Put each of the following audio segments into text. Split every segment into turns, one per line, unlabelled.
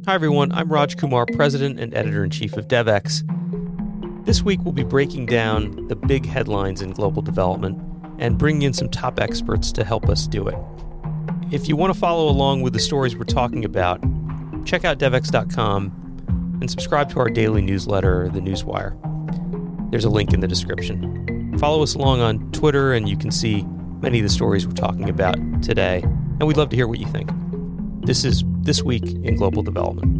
Hi everyone, I'm Raj Kumar, President and Editor-in-Chief of Devex. This week we'll be breaking down the big headlines in global development and bringing in some top experts to help us do it. If you want to follow along with the stories we're talking about, check out Devex.com and subscribe to our daily newsletter, The Newswire. There's a link in the description. Follow us along on Twitter and you can see many of the stories we're talking about today, and we'd love to hear what you think. This is This Week in Global Development.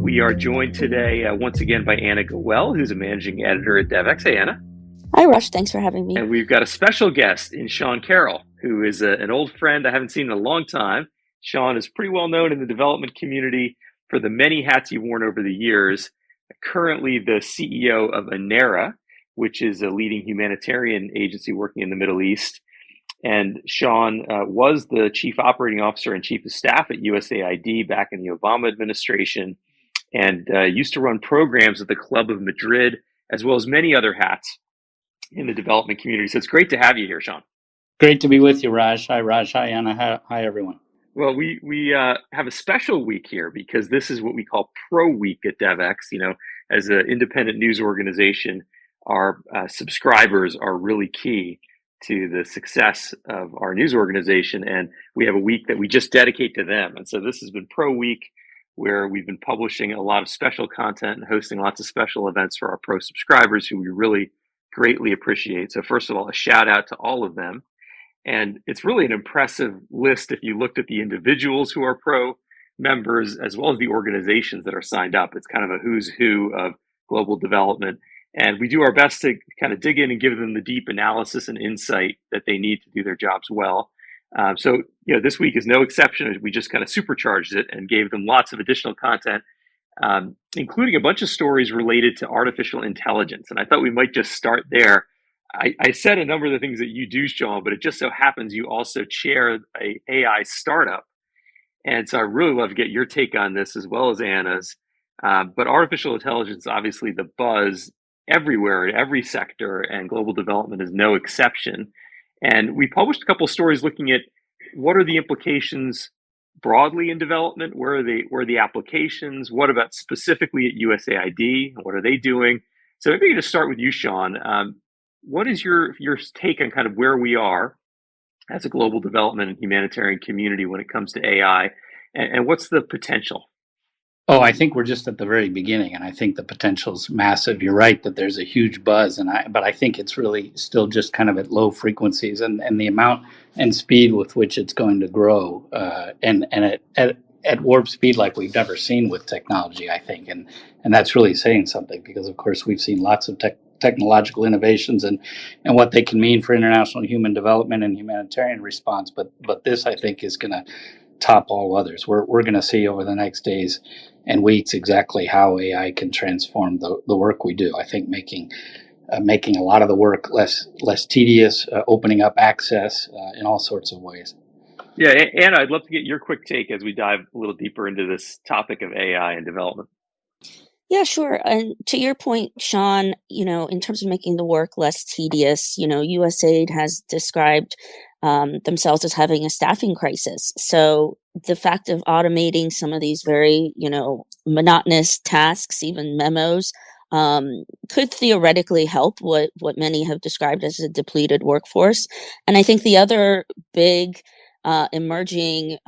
We are joined today once again by Anna Gawel, who's a managing editor at Devex. Hey, Anna.
Hi, Rush. Thanks for having me.
And we've got a special guest in Sean Carroll, who is an old friend I haven't seen in a long time. Sean is pretty well known in the development community for the many hats you've worn over the years. Currently the CEO of Anera, which is a leading humanitarian agency working in the Middle East. And Sean was the chief operating officer and chief of staff at USAID back in the Obama administration, and used to run programs at the Club of Madrid, as well as many other hats in the development community. So it's great to have you here, Sean.
Great to be with you, Raj. Hi, Raj. Hi, Anna. Hi, everyone.
Well, we have a special week here because this is what we call Pro Week at Devex. You know, as an independent news organization, our subscribers are really key to the success of our news organization, and we have a week that we just dedicate to them. And so this has been Pro Week, where we've been publishing a lot of special content and hosting lots of special events for our pro subscribers, who we really greatly appreciate. So first of all, a shout out to all of them. And it's really an impressive list if you looked at the individuals who are pro members, as well as the organizations that are signed up. It's kind of a who's who of global development. And we do our best to kind of dig in and give them the deep analysis and insight that they need to do their jobs well. So, this week is no exception. We just kind of supercharged it and gave them lots of additional content, including a bunch of stories related to artificial intelligence. And I thought we might just start there. I said a number of the things that you do, Sean, but it just so happens you also chair a AI startup. And so I really love to get your take on this as well as Anna's. But artificial intelligence, obviously the buzz everywhere in every sector, and global development is no exception. And we published a couple of stories looking at what are the implications broadly in development, where are the applications, what about specifically at USAID, what are they doing? So maybe to start with you, Sean, what is your take on kind of where we are as a global development and humanitarian community when it comes to AI, and what's the potential?
Oh, I think we're just at the very beginning, and I think the potential's massive. You're right that there's a huge buzz, but I think it's really still just kind of at low frequencies, and the amount and speed with which it's going to grow, and at warp speed like we've never seen with technology, I think, and that's really saying something, because of course we've seen lots of technological innovations and what they can mean for international human development and humanitarian response, but this, I think, is going to top all others. We're going to see over the next days and weeks exactly how AI can transform the work we do. I think making a lot of the work less tedious, opening up access in all sorts of ways.
Yeah, Anna, I'd love to get your quick take as we dive a little deeper into this topic of AI and development.
Yeah, sure. And to your point, Sean, in terms of making the work less tedious, USAID has described themselves as having a staffing crisis. So the fact of automating some of these very, monotonous tasks, even memos, could theoretically help what many have described as a depleted workforce. And I think the other big emerging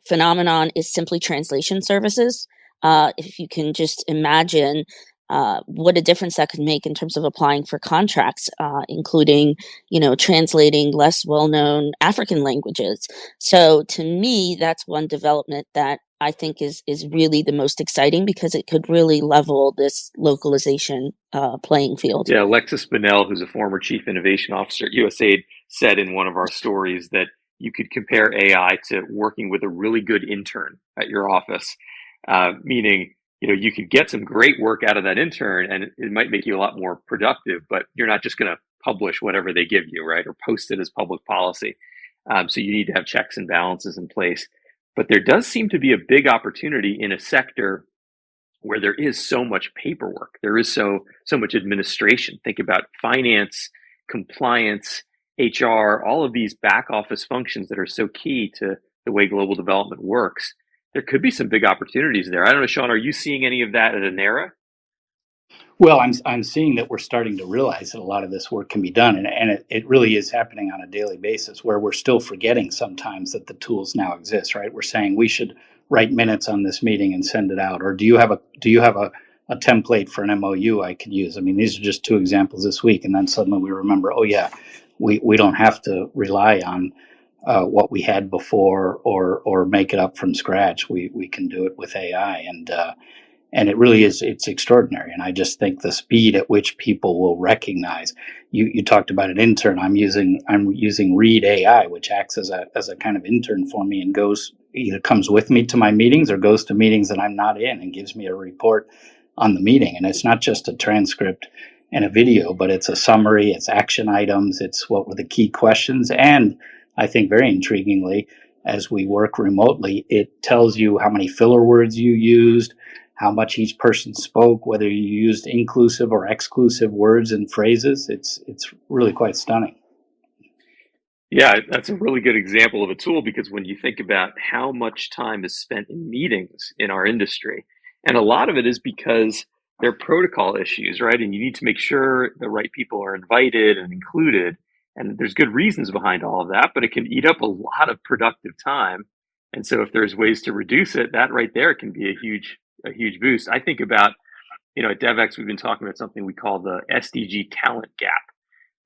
phenomenon is simply translation services. If you can just imagine what a difference that could make in terms of applying for contracts, including, translating less well-known African languages. So to me, that's one development that I think is really the most exciting, because it could really level this localization playing field.
Yeah, Alexis Bonnell, who's a former chief innovation officer at USAID, said in one of our stories that you could compare AI to working with a really good intern at your office, meaning you could get some great work out of that intern, and it might make you a lot more productive, but you're not just going to publish whatever they give you, right? Or post it as public policy. So you need to have checks and balances in place. But there does seem to be a big opportunity in a sector where there is so much paperwork. There is so much administration. Think about finance, compliance, HR, all of these back office functions that are so key to the way global development works. there could be some big opportunities there. I don't know, Sean, are you seeing any of that at Anera?
Well, I'm seeing that we're starting to realize that a lot of this work can be done, and it really is happening on a daily basis, where we're still forgetting sometimes that the tools now exist, right? We're saying we should write minutes on this meeting and send it out, or do you have a template for an MOU I could use? I mean, these are just two examples this week, and then suddenly we remember, oh yeah, we don't have to rely on what we had before, or make it up from scratch. We can do it with AI, and it really is, it's extraordinary. And I just think the speed at which people will recognize, you talked about an intern. I'm using Read AI, which acts as a kind of intern for me, and either comes with me to my meetings or goes to meetings that I'm not in and gives me a report on the meeting. And it's not just a transcript and a video, but it's a summary, it's action items, it's what were the key questions. And I think very intriguingly, as we work remotely, it tells you how many filler words you used, how much each person spoke, whether you used inclusive or exclusive words and phrases. It's really quite stunning.
Yeah, that's a really good example of a tool, because when you think about how much time is spent in meetings in our industry, and a lot of it is because there are protocol issues, right? And you need to make sure the right people are invited and included. And there's good reasons behind all of that, but it can eat up a lot of productive time. And so if there's ways to reduce it, that right there can be a huge boost. I think about, at Devex, we've been talking about something we call the SDG talent gap.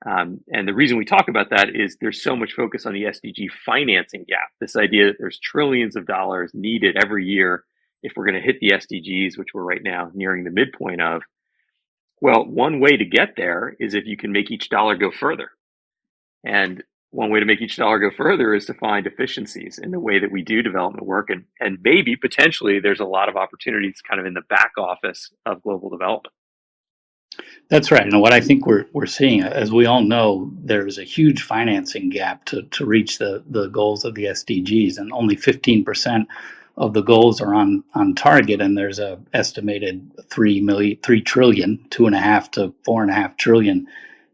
And the reason we talk about that is there's so much focus on the SDG financing gap, this idea that there's trillions of dollars needed every year if we're going to hit the SDGs, which we're right now nearing the midpoint of. Well, one way to get there is if you can make each dollar go further. And one way to make each dollar go further is to find efficiencies in the way that we do development work. And maybe potentially there's a lot of opportunities kind of in the back office of global development.
That's right. And what I think we're seeing, as we all know, there's a huge financing gap to reach the goals of the SDGs, and only 15% of the goals are on target. And there's a estimated 3 trillion, 2.5 to 4.5 trillion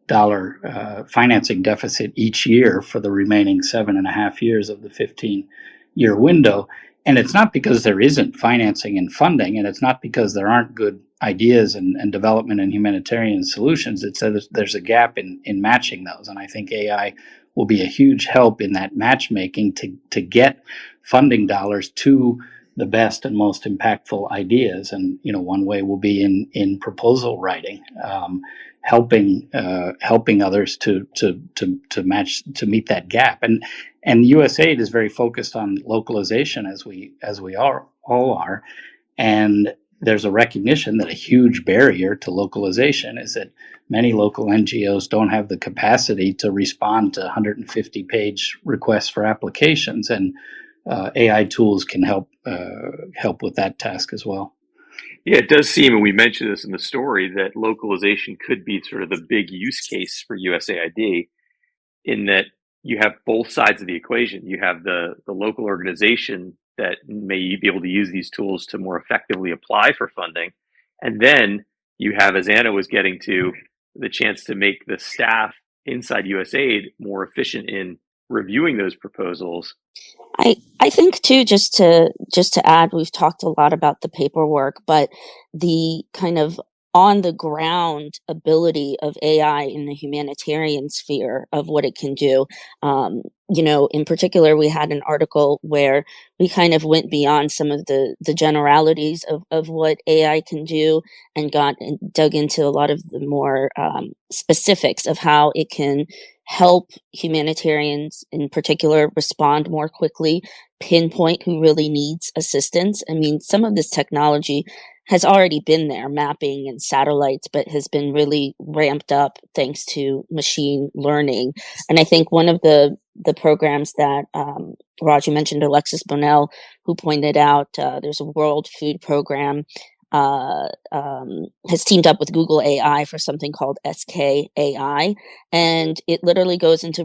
dollar financing deficit each year for the remaining 7.5 years of the 15-year window. And it's not because there isn't financing and funding, and it's not because there aren't good ideas and development and humanitarian solutions. It's that there's a gap in matching those. And I think AI will be a huge help in that matchmaking to get funding dollars to the best and most impactful ideas. And one way will be in proposal writing, helping others to meet that gap. And USAID is very focused on localization, as we all are. And there's a recognition that a huge barrier to localization is that many local NGOs don't have the capacity to respond to 150-page requests for applications, and AI tools can help with that task as well.
Yeah, it does seem, and we mentioned this in the story, that localization could be sort of the big use case for USAID, in that you have both sides of the equation. You have the local organization that may be able to use these tools to more effectively apply for funding. And then you have, as Anna was getting to, the chance to make the staff inside USAID more efficient in reviewing those proposals.
I think too, just to add, we've talked a lot about the paperwork, but the kind of on the ground ability of AI in the humanitarian sphere of what it can do. In particular, we had an article where we kind of went beyond some of the generalities of what AI can do and dug into a lot of the more specifics of how it can help humanitarians in particular respond more quickly, pinpoint who really needs assistance. I mean, some of this technology has already been there, mapping and satellites, but has been really ramped up thanks to machine learning. And I think one of the programs that Raj, you mentioned Alexis Bonnell, who pointed out there's a World Food Program has teamed up with Google AI for something called SK AI, and it literally goes into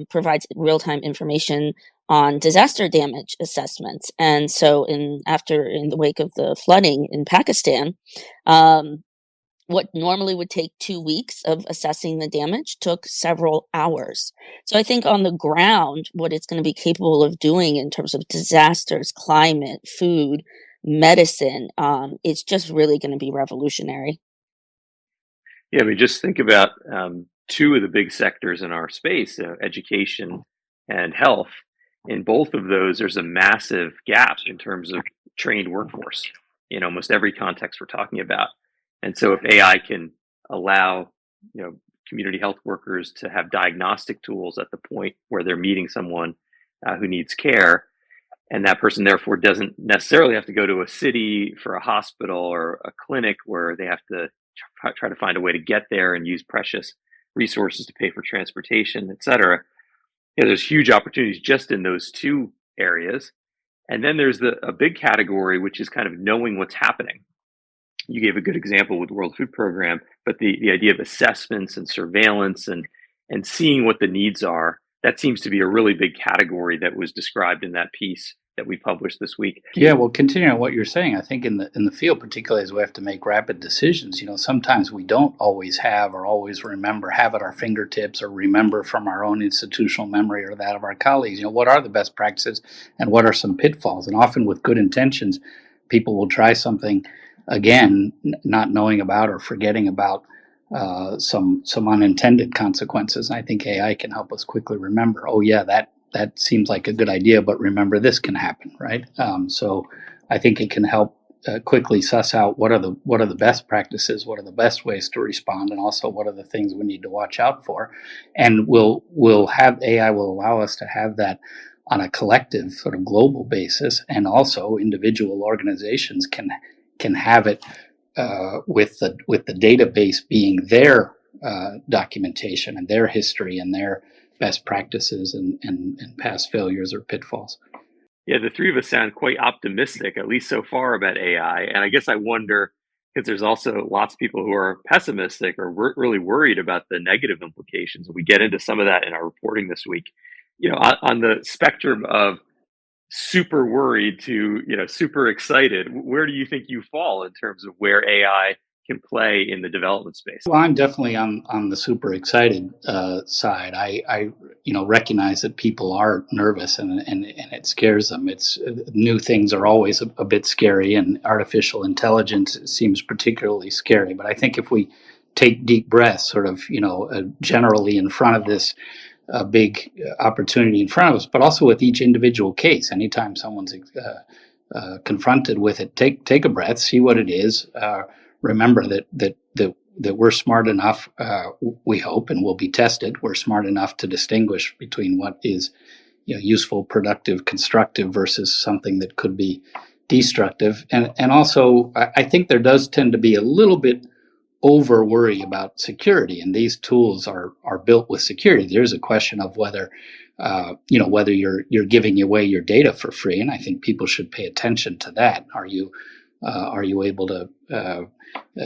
provides real-time information on disaster damage assessments. And so in the wake of the flooding in Pakistan, what normally would take 2 weeks of assessing the damage took several hours. So I think on the ground, what it's going to be capable of doing in terms of disasters, climate, food, medicine, it's just really going to be revolutionary.
Yeah, I mean, just think about two of the big sectors in our space, education and health. In both of those, there's a massive gap in terms of trained workforce in almost every context we're talking about. And so, if AI can allow, community health workers to have diagnostic tools at the point where they're meeting someone who needs care, and that person therefore doesn't necessarily have to go to a city for a hospital or a clinic where they have to try to find a way to get there and use precious resources to pay for transportation, et cetera. There's huge opportunities just in those two areas. And then there's a big category, which is kind of knowing what's happening. You gave a good example with the World Food Program, but the idea of assessments and surveillance and seeing what the needs are, that seems to be a really big category that was described in that piece that we published this week.
Yeah, well, continuing on what you're saying, I think in the field, particularly as we have to make rapid decisions, sometimes we don't always have or always have at our fingertips or remember from our own institutional memory or that of our colleagues. What are the best practices and what are some pitfalls? And often with good intentions, people will try something again, not knowing about or forgetting about some unintended consequences. And I think AI can help us quickly remember, oh yeah, that seems like a good idea, but remember this can happen, right? So I think it can help quickly suss out what are the best practices, what are the best ways to respond, and also what are the things we need to watch out for. And we'll have AI will allow us to have that on a collective sort of global basis, and also individual organizations can have it with the database being their documentation and their history and their best practices and past failures or pitfalls.
Yeah, the three of us sound quite optimistic, at least so far, about AI. And I guess I wonder, because there's also lots of people who are pessimistic or really worried about the negative implications. And we get into some of that in our reporting this week. On the spectrum of super worried to super excited, where do you think you fall in terms of where AI can play in the development space?
Well, I'm definitely on the super excited side. I recognize that people are nervous and it scares them. It's new things are always a bit scary, and artificial intelligence seems particularly scary. But I think if we take deep breaths, sort of generally in front of this a big opportunity in front of us, but also with each individual case. Anytime someone's confronted with it, take a breath, see what it is. Remember that we're smart enough. We hope, and will be tested. We're smart enough to distinguish between what is useful, productive, constructive versus something that could be destructive. And also, I think there does tend to be a little bit over worry about security, and these tools are built with security. There's a question of whether whether you're giving away your data for free, and I think people should pay attention to that. Are you able to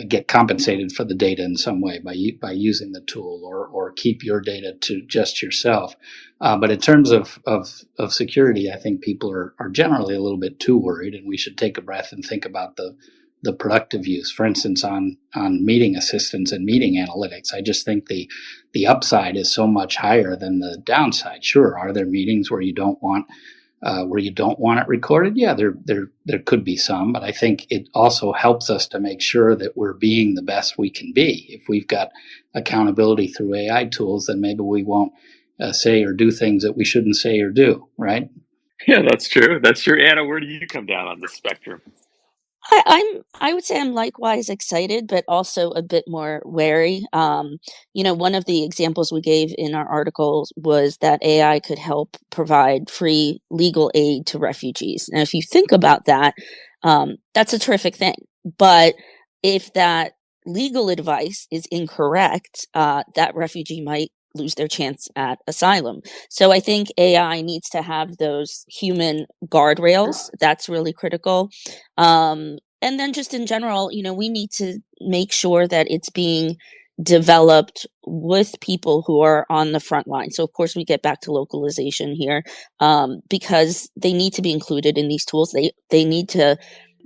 get compensated for the data in some way by using the tool, or keep your data to just yourself? But in terms of security, I think people are generally a little bit too worried, and we should take a breath and think about the productive use. For instance, on meeting assistance and meeting analytics, I just think the upside is so much higher than the downside. Sure, are there meetings where you don't want it recorded? Yeah, there could be some, but I think it also helps us to make sure that we're being the best we can be. If we've got accountability through AI tools, then maybe we won't say or do things that we shouldn't say or do, right?
Yeah, that's true. That's true. Anna, where do you come down on the spectrum?
I would say I'm likewise excited, but also a bit more wary. One of the examples we gave in our articles was that AI could help provide free legal aid to refugees. And if you think about that, that's a terrific thing. But if that legal advice is incorrect, that refugee might lose their chance at asylum. So I think AI needs to have those human guardrails. That's really critical. And then just in general, we need to make sure that it's being developed with people who are on the front line. So of course we get back to localization here, because they need to be included in these tools. They need to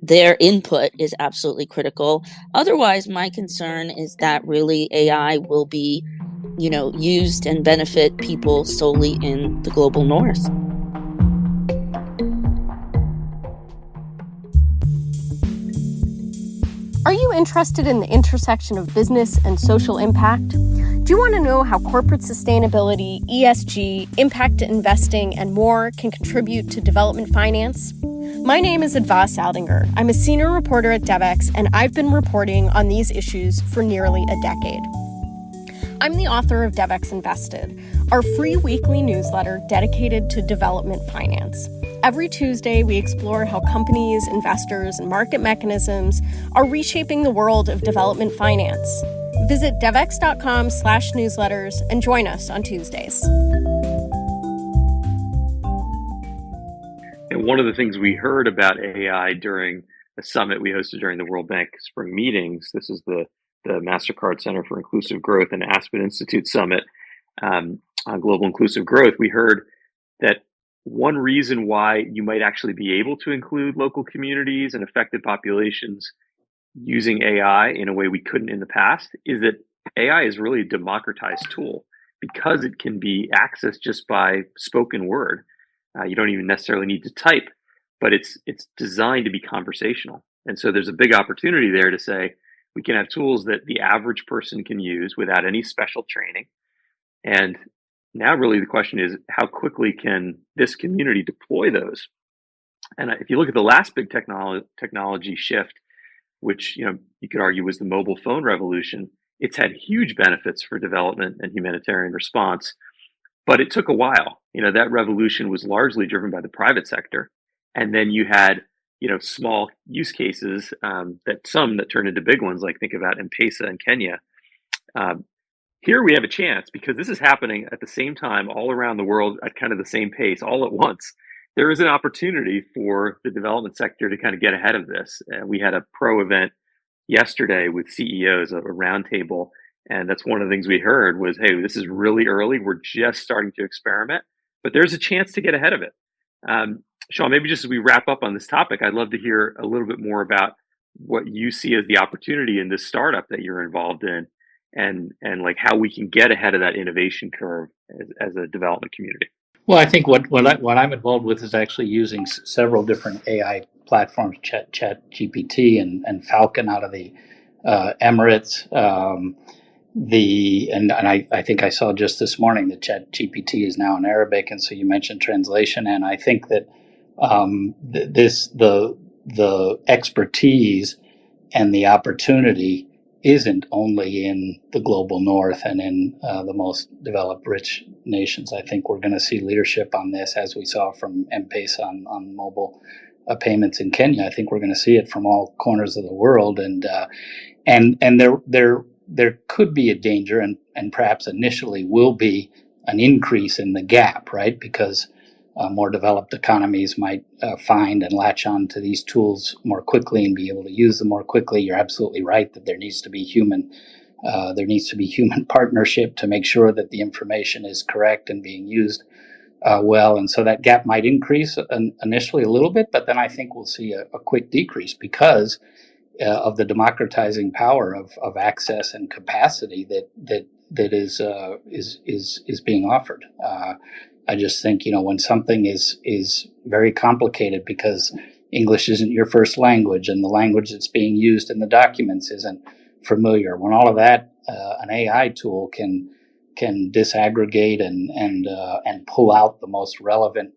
their input is absolutely critical. Otherwise, my concern is that really AI will be, used and benefit people solely in the global north.
Are you interested in the intersection of business and social impact? Do you want to know how corporate sustainability, ESG, impact investing, and more can contribute to development finance? My name is Adva Saldinger. I'm a senior reporter at Devex, and I've been reporting on these issues for nearly a decade. I'm the author of Devex Invested, our free weekly newsletter dedicated to development finance. Every Tuesday, we explore how companies, investors, and market mechanisms are reshaping the world of development finance. Visit devex.com/newsletters and join us on Tuesdays.
And one of the things we heard about AI during a summit we hosted during the World Bank Spring Meetings, this is the MasterCard Center for Inclusive Growth and Aspen Institute Summit on Global Inclusive Growth, we heard that one reason why you might actually be able to include local communities and affected populations using AI in a way we couldn't in the past is that AI is really a democratized tool because it can be accessed just by spoken word. You don't even necessarily need to type, but it's designed to be conversational. And so there's a big opportunity there to say we can have tools that the average person can use without any special training. And now really the question is, how quickly can this community deploy those? And if you look at the last big technology shift, which you could argue was the mobile phone revolution, it's had huge benefits for development and humanitarian response, but it took a while. That revolution was largely driven by the private sector, and then you had small use cases that turned into big ones, like think about M-Pesa in Kenya. Here we have a chance because this is happening at the same time all around the world at kind of the same pace, all at once. There is an opportunity for the development sector to kind of get ahead of this. We had a pro event yesterday with CEOs, a roundtable, and that's one of the things we heard was, hey, this is really early. We're just starting to experiment, but there's a chance to get ahead of it. Sean, maybe just as we wrap up on this topic, I'd love to hear a little bit more about what you see as the opportunity in this startup that you're involved in, and like how we can get ahead of that innovation curve as a development community.
Well, I think what I'm involved with is actually using several different AI platforms, Chat GPT and Falcon out of the Emirates. I think I saw just this morning that Chat GPT is now in Arabic, and so you mentioned translation, and I think that the expertise and the opportunity isn't only in the global north and in the most developed, rich nations. I think we're going to see leadership on this, as we saw from M-Pesa on mobile payments in Kenya. I think we're going to see it from all corners of the world, and there could be a danger, and perhaps initially will be an increase in the gap, right? Because more developed economies might find and latch on to these tools more quickly and be able to use them more quickly. You're absolutely right that there needs to be human partnership to make sure that the information is correct and being used well. And so that gap might increase initially a little bit, but then I think we'll see a quick decrease because of the democratizing power of access and capacity that is being offered. I just think, when something is very complicated because English isn't your first language and the language that's being used in the documents isn't familiar, when all of that, an AI tool can disaggregate and pull out the most relevant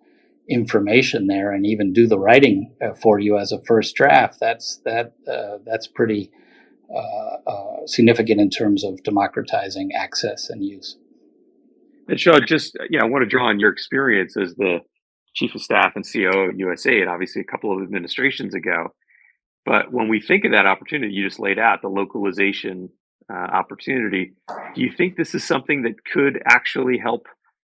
information there and even do the writing for you as a first draft, that's pretty significant in terms of democratizing access and use.
And Sean, I want to draw on your experience as the chief of staff and COO at USAID, obviously a couple of administrations ago. But when we think of that opportunity you just laid out, the localization opportunity, do you think this is something that could actually help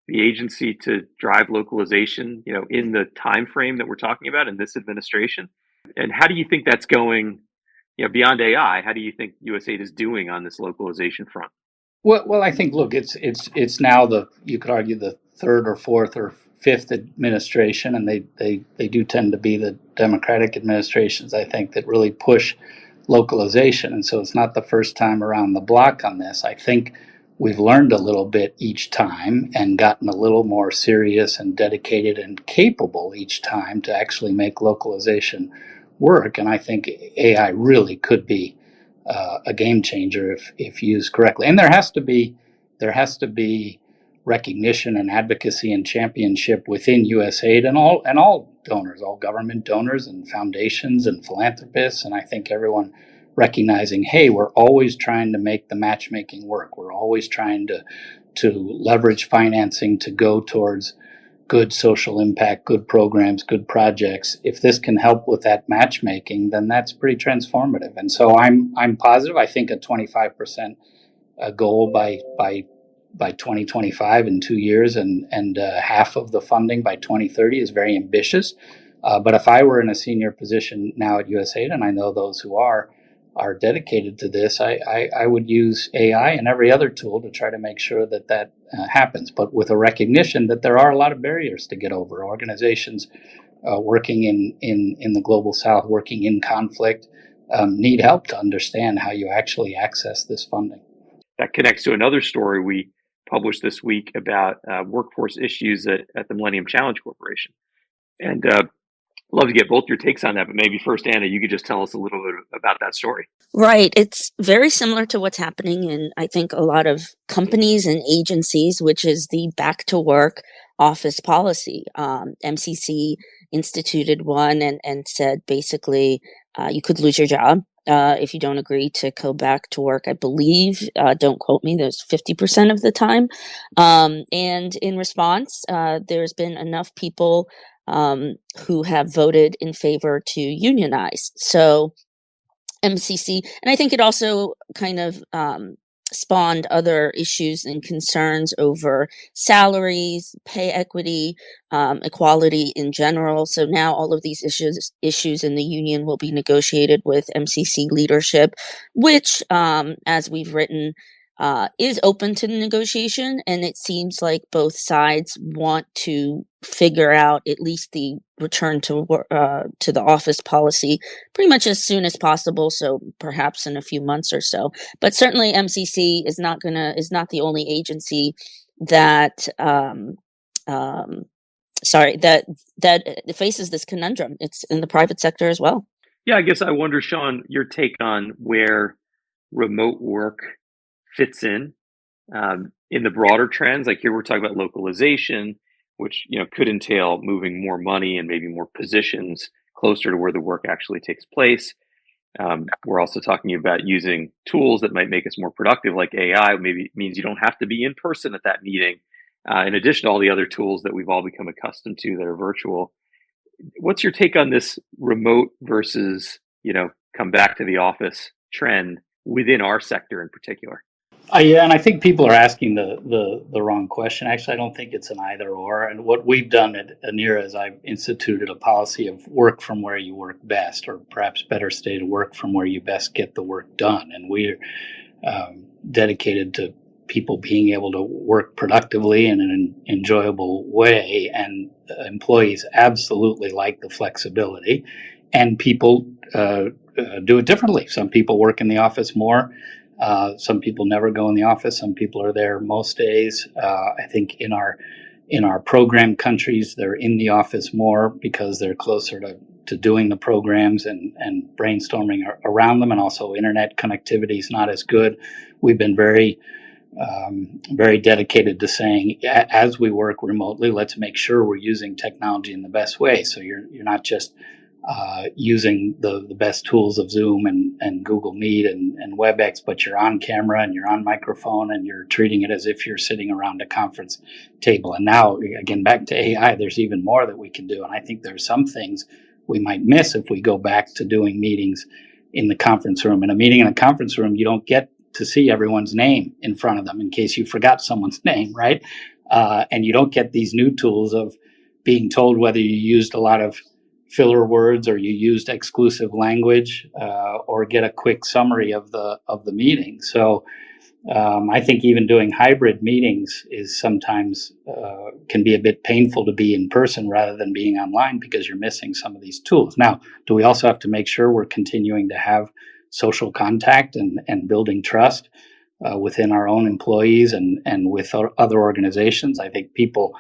the agency to drive localization, in the time frame that we're talking about in this administration? And how do you think that's going, beyond AI? How do you think USAID is doing on this localization front?
Well, I think, look, it's now you could argue the third or fourth or fifth administration, and they do tend to be the Democratic administrations, I think, that really push localization. And so it's not the first time around the block on this. I think we've learned a little bit each time and gotten a little more serious and dedicated and capable each time to actually make localization work. And I think AI really could be a game changer if used correctly. And there has to be recognition and advocacy and championship within USAID and all donors, all government donors and foundations and philanthropists. And I think everyone recognizing, hey, we're always trying to make the matchmaking work. We're always trying to leverage financing to go towards good social impact, good programs, good projects. If this can help with that matchmaking, then that's pretty transformative. And so I'm positive. I think a 25% goal by 2025 in 2 years and half of the funding by 2030 is very ambitious. But if I were in a senior position now at USAID, and I know those who are dedicated to this, I would use AI and every other tool to try to make sure that happens, but with a recognition that there are a lot of barriers to get over. Organizations working in the global south, working in conflict, need help to understand how you actually access this funding.
That connects to another story we published this week about workforce issues at the Millennium Challenge Corporation. And love to get both your takes on that, but maybe first, Anna, you could just tell us a little bit about that story.
Right. It's very similar to what's happening in, I think, a lot of companies and agencies, which is the back to work office policy. MCC instituted one and said basically you could lose your job if you don't agree to go back to work. I believe, don't quote me, there's 50% of the time. And in response, there's been enough people who have voted in favor to unionize. So MCC, and I think it also kind of spawned other issues and concerns over salaries, pay equity, equality in general. So now all of these issues in the union will be negotiated with MCC leadership, which, as we've written, is open to negotiation. And it seems like both sides want to figure out at least the return to the office policy pretty much as soon as possible. So perhaps in a few months or so. But certainly MCC is not the only agency that that faces this conundrum. It's in the private sector as well.
Yeah, I guess I wonder, Sean, your take on where remote work fits in the broader trends. Like here, we're talking about localization, which could entail moving more money and maybe more positions closer to where the work actually takes place. We're also talking about using tools that might make us more productive, like AI. Maybe it means you don't have to be in person at that meeting. In addition to all the other tools that we've all become accustomed to that are virtual. What's your take on this remote versus come back to the office trend within our sector in particular?
Yeah, and I think people are asking the wrong question. Actually, I don't think it's an either or. And what we've done at Anera is I've instituted a policy of work from where you work best, or perhaps better stated, work from where you best get the work done. And we're dedicated to people being able to work productively in an enjoyable way. And employees absolutely like the flexibility. And people do it differently. Some people work in the office more. Some people never go in the office. Some people are there most days. I think in our program countries, they're in the office more because they're closer to doing the programs and brainstorming around them. And also internet connectivity is not as good. We've been very dedicated to saying, as we work remotely, let's make sure we're using technology in the best way. So you're not just using the best tools of Zoom and Google Meet and WebEx, but you're on camera and you're on microphone and you're treating it as if you're sitting around a conference table. And now, again, back to AI, there's even more that we can do. And I think there's some things we might miss if we go back to doing meetings in the conference room. In a meeting in a conference room, you don't get to see everyone's name in front of them in case you forgot someone's name, right? And you don't get these new tools of being told whether you used a lot of filler words or you used exclusive language, or get a quick summary of the meeting. So I think even doing hybrid meetings is sometimes can be a bit painful to be in person rather than being online because you're missing some of these tools. Now, do we also have to make sure we're continuing to have social contact and building trust within our own employees and with other organizations? I think people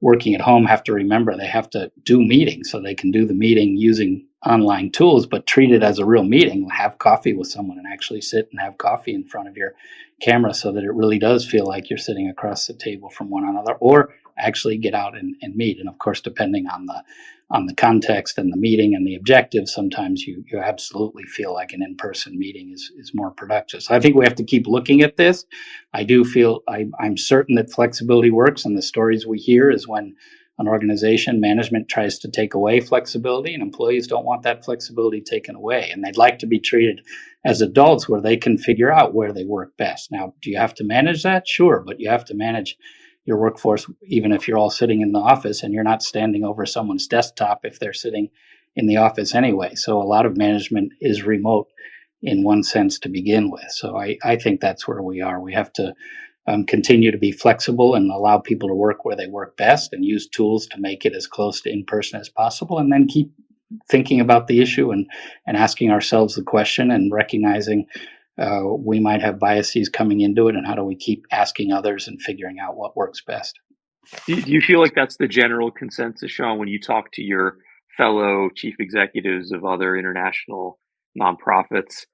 working at home have to remember they have to do meetings, so they can do the meeting using online tools, but treat it as a real meeting. Have coffee with someone and actually sit and have coffee in front of your camera so that it really does feel like you're sitting across the table from one another, or actually get out and meet. And of course, depending on the context and the meeting and the objective, sometimes you absolutely feel like an in-person meeting is more productive. So I think we have to keep looking at this. I do feel I'm certain that flexibility works, and the stories we hear is when an organization management tries to take away flexibility, and employees don't want that flexibility taken away, and they'd like to be treated as adults where they can figure out where they work best. Now, do you have to manage that? Sure, but you have to manage your workforce even if you're all sitting in the office and you're not standing over someone's desktop if they're sitting in the office anyway. So a lot of management is remote in one sense to begin with. So I think that's where we are. We have to continue to be flexible and allow people to work where they work best and use tools to make it as close to in-person as possible, and then keep thinking about the issue and asking ourselves the question and recognizing we might have biases coming into it, and how do we keep asking others and figuring out what works best.
Do you feel like that's the general consensus, Sean, when you talk to your fellow chief executives of other international nonprofits?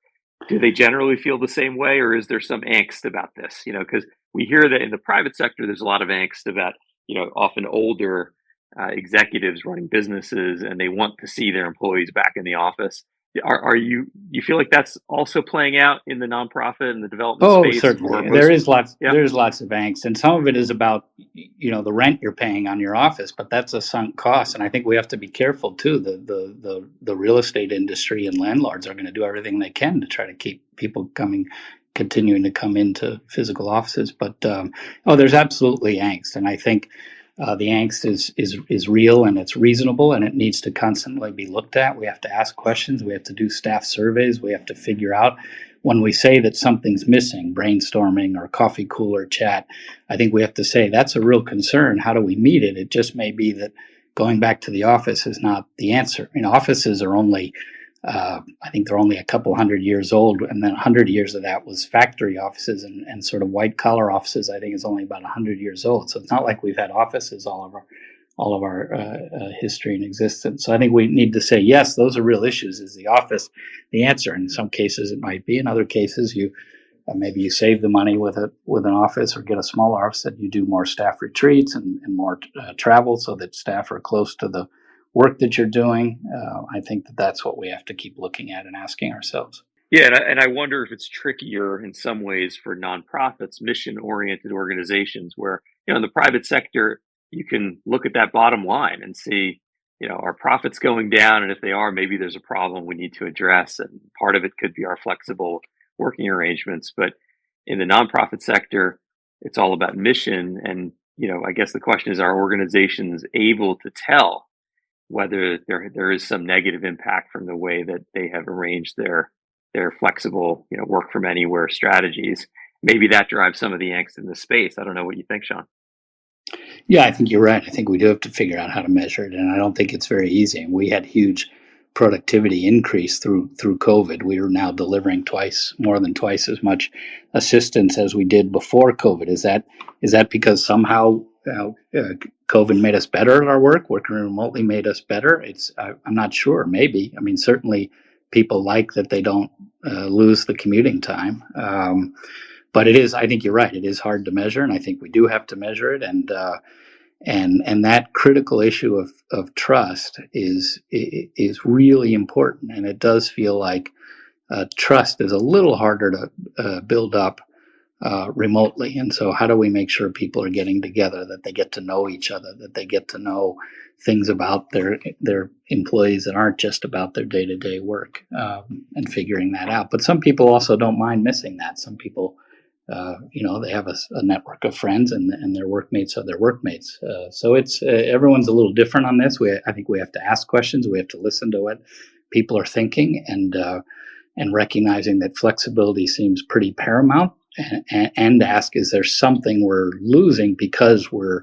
Do they generally feel the same way, or is there some angst about this? Because we hear that in the private sector, there's a lot of angst about, often older executives running businesses, and they want to see their employees back in the office. You feel like that's also playing out in the nonprofit and the development space?
Certainly. There's lots of angst, and some of it is about, the rent you're paying on your office, but that's a sunk cost. And I think we have to be careful too. The real estate industry and landlords are going to do everything they can to try to keep people continuing to come into physical offices. But there's absolutely angst, and I think the angst is real, and it's reasonable, and it needs to constantly be looked at. We have to ask questions. We have to do staff surveys. We have to figure out when we say that something's missing, brainstorming or coffee cooler chat. I think we have to say that's a real concern. How do we meet it? It just may be that going back to the office is not the answer. Offices are only I think they're only a couple hundred years old, and then 100 years of that was factory offices, and sort of white collar offices I think is only about 100 years old. So it's not like we've had offices all of our history and existence. So I think we need to say, yes, those are real issues. Is the office the answer? In some cases it might be. In other cases, maybe you save the money with an office, or get a smaller office, that you do more staff retreats and more travel so that staff are close to the work that you're doing. I think that's what we have to keep looking at and asking ourselves.
Yeah, and I wonder if it's trickier in some ways for nonprofits, mission-oriented organizations, where, in the private sector, you can look at that bottom line and see, are profits going down? And if they are, maybe there's a problem we need to address. And part of it could be our flexible working arrangements. But in the nonprofit sector, it's all about mission. And, I guess the question is, are organizations able to tell whether there is some negative impact from the way that they have arranged their flexible, work from anywhere strategies? Maybe that drives some of the angst in the space. I don't know what you think, Sean.
Yeah, I think you're right. I think we do have to figure out how to measure it, and I don't think it's very easy. And we had huge productivity increase through COVID. We are now delivering more than twice as much assistance as we did before COVID. Is that because somehow COVID made us better at our work? Working remotely made us better? I'm not sure. Maybe. Certainly people like that they don't lose the commuting time. But it is. I think you're right. It is hard to measure, and I think we do have to measure it. And that critical issue of trust is really important. And it does feel like trust is a little harder to build up remotely. And so how do we make sure people are getting together, that they get to know each other, that they get to know things about their employees that aren't just about their day-to-day work, and figuring that out. But some people also don't mind missing that. Some people, they have a network of friends, and their workmates are their workmates. So it's everyone's a little different on this. I think we have to ask questions. We have to listen to what people are thinking, and recognizing that flexibility seems pretty paramount. and ask, is there something we're losing because we're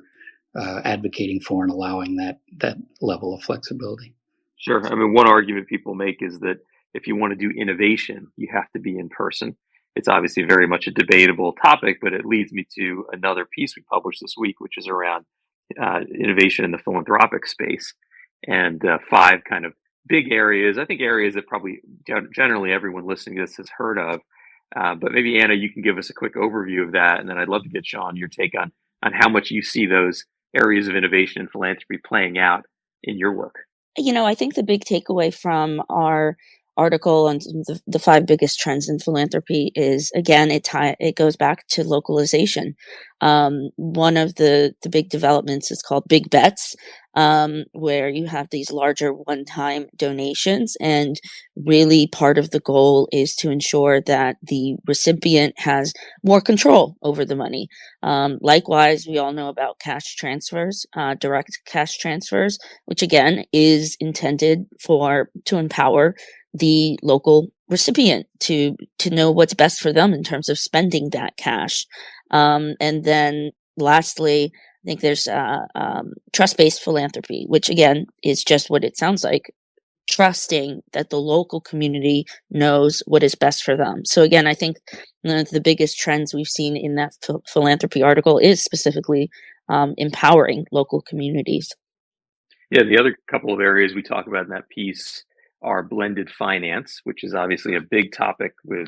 advocating for and allowing that level of flexibility?
Sure. I mean, one argument people make is that if you want to do innovation, you have to be in person. It's obviously very much a debatable topic, but it leads me to another piece we published this week, which is around innovation in the philanthropic space, and five kind of big areas. I think areas that probably generally everyone listening to this has heard of. But maybe Anna, you can give us a quick overview of that, and then I'd love to get Sean your take on how much you see those areas of innovation and philanthropy playing out in your work.
I think the big takeaway from our article on the five biggest trends in philanthropy is, again, it goes back to localization. One of the big developments is called big bets, where you have these larger one-time donations, and really part of the goal is to ensure that the recipient has more control over the money. Likewise, we all know about cash transfers, direct cash transfers, which again is intended to empower the local recipient to know what's best for them in terms of spending that cash. And then lastly, I think there's trust-based philanthropy, which again is just what it sounds like, trusting that the local community knows what is best for them. So again, I think one of the biggest trends we've seen in that philanthropy article is specifically empowering local communities.
Yeah, the other couple of areas we talk about in that piece are blended finance, which is obviously a big topic with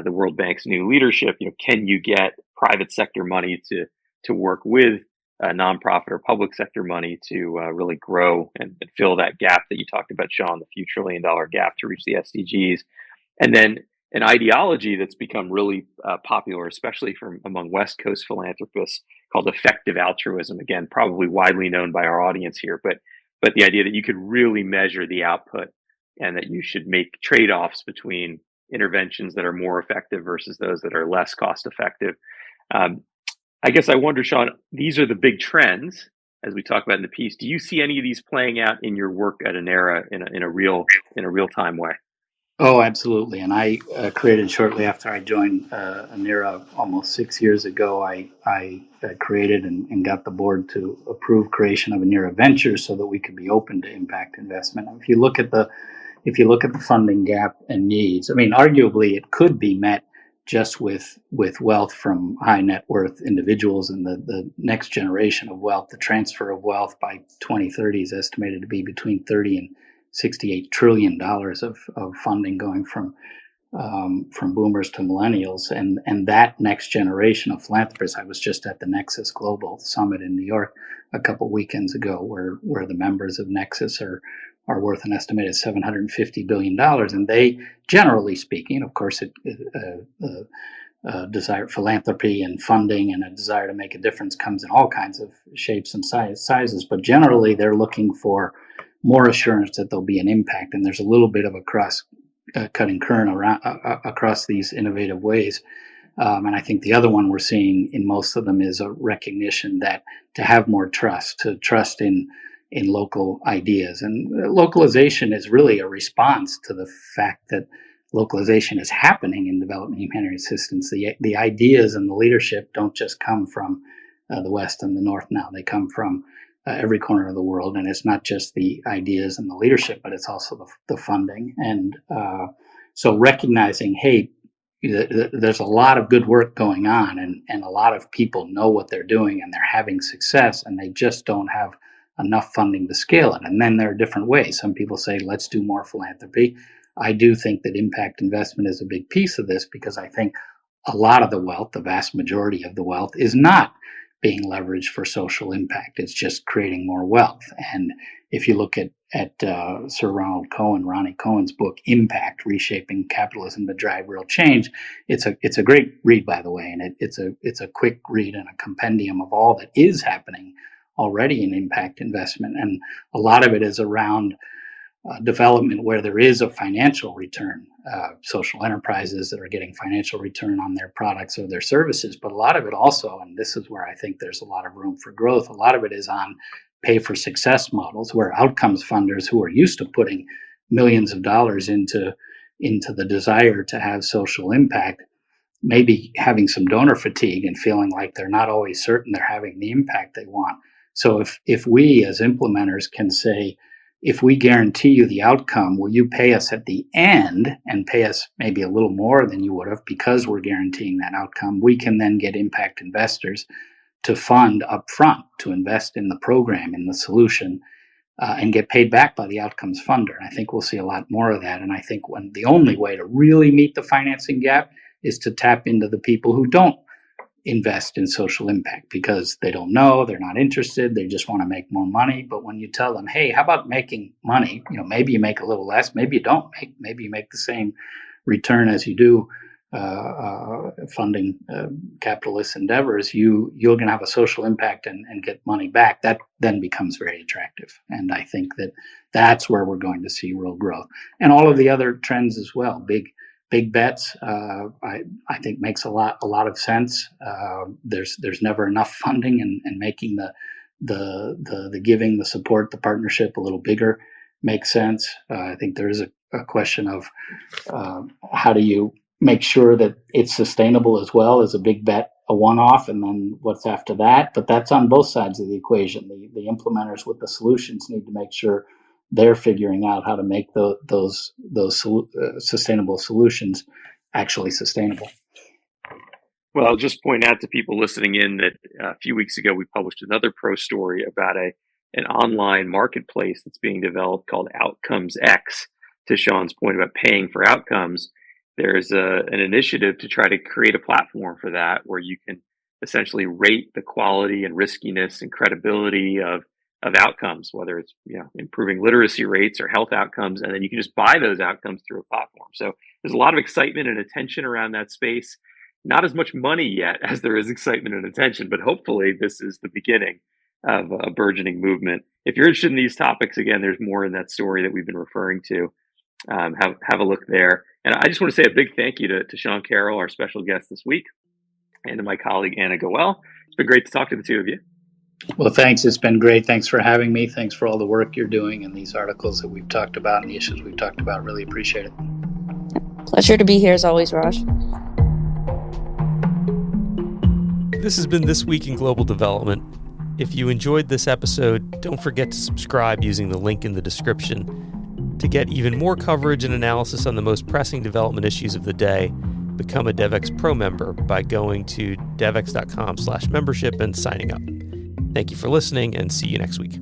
the World Bank's new leadership. Can you get private sector money to work with nonprofit or public sector money to really grow and fill that gap that you talked about, Sean, the few $1 trillion gap to reach the SDGs? And then an ideology that's become really popular, especially from among West Coast philanthropists, called effective altruism. Again, probably widely known by our audience here, but the idea that you could really measure the output and that you should make trade-offs between interventions that are more effective versus those that are less cost effective. I guess I wonder, Sean, these are the big trends as we talk about in the piece. Do you see any of these playing out in your work at Anera in a real time way?
Oh, absolutely. And I created shortly after I joined Anera almost 6 years ago. I created and got the board to approve creation of Anera Ventures so that we could be open to impact investment. If you look at the funding gap and needs, I mean, arguably it could be met just with wealth from high net worth individuals, and the next generation of wealth. The transfer of wealth by 2030 is estimated to be between 30 and $68 trillion of funding going from boomers to millennials, and that next generation of philanthropists. I was just at the Nexus Global Summit in New York a couple weekends ago, where the members of Nexus are worth an estimated $750 billion, and they, generally speaking, of course, desire philanthropy and funding and a desire to make a difference comes in all kinds of shapes and sizes, but generally they're looking for more assurance that there'll be an impact, and there's a little bit of a cross-cutting current around across these innovative ways. And I think the other one we're seeing in most of them is a recognition that to have more trust, to trust in local ideas. And localization is really a response to the fact that localization is happening in development humanitarian assistance. The ideas and the leadership don't just come from the West and the North now. They come from every corner of the world. And it's not just the ideas and the leadership, but it's also the funding. And so recognizing, hey, there's a lot of good work going on, and a lot of people know what they're doing and they're having success, and they just don't have enough funding to scale it. And then there are different ways. Some people say, let's do more philanthropy. I do think that impact investment is a big piece of this, because I think a lot of the wealth, the vast majority of the wealth, is not being leveraged for social impact. It's just creating more wealth. And if you look at Sir Ronnie Cohen's book, Impact: Reshaping Capitalism to Drive Real Change, it's a great read, by the way, and it's a quick read and a compendium of all that is happening already in impact investment. And a lot of it is around development where there is a financial return, social enterprises that are getting financial return on their products or their services. But a lot of it also, and this is where I think there's a lot of room for growth, a lot of it is on pay for success models, where outcomes funders who are used to putting millions of dollars into the desire to have social impact maybe having some donor fatigue and feeling like they're not always certain they're having the impact they want. So if we as implementers can say, if we guarantee you the outcome, will you pay us at the end and pay us maybe a little more than you would have because we're guaranteeing that outcome? We can then get impact investors to fund upfront, to invest in the program, in the solution, and get paid back by the outcomes funder. And I think we'll see a lot more of that. And I think when the only way to really meet the financing gap is to tap into the people who don't invest in social impact because they don't know, they're not interested, they just want to make more money. But when you tell them, hey, how about making money? Maybe you make a little less, maybe you don't make, maybe you make the same return as you do funding capitalist endeavors, you're going to have a social impact and get money back. That then becomes very attractive. And I think that's where we're going to see real growth. And all of the other trends as well, big bets, I think makes a lot of sense. There's never enough funding, and making the giving, the support, the partnership a little bigger makes sense. I think there is a question of how do you make sure that it's sustainable as well as a big bet, a one-off, and then what's after that. But that's on both sides of the equation. The implementers with the solutions need to make sure they're figuring out how to make those sustainable solutions actually sustainable.
Well, I'll just point out to people listening in that a few weeks ago we published another pro story about an online marketplace that's being developed called Outcomes X. To Sean's point about paying for outcomes, there's an initiative to try to create a platform for that where you can essentially rate the quality and riskiness and credibility of outcomes, whether it's improving literacy rates or health outcomes, and then you can just buy those outcomes through a platform. So there's a lot of excitement and attention around that space. Not as much money yet as there is excitement and attention, but hopefully this is the beginning of a burgeoning movement. If you're interested in these topics, again, there's more in that story that we've been referring to. Have a look there. And I just want to say a big thank you to Sean Carroll, our special guest this week, and to my colleague, Anna Gawel. It's been great to talk to the two of you.
Well, thanks. It's been great. Thanks for having me. Thanks for all the work you're doing and these articles that we've talked about and the issues we've talked about. Really appreciate it.
Pleasure to be here as always, Raj.
This has been This Week in Global Development. If you enjoyed this episode, don't forget to subscribe using the link in the description. To get even more coverage and analysis on the most pressing development issues of the day, become a Devex Pro member by going to devex.com/membership and signing up. Thank you for listening, and see you next week.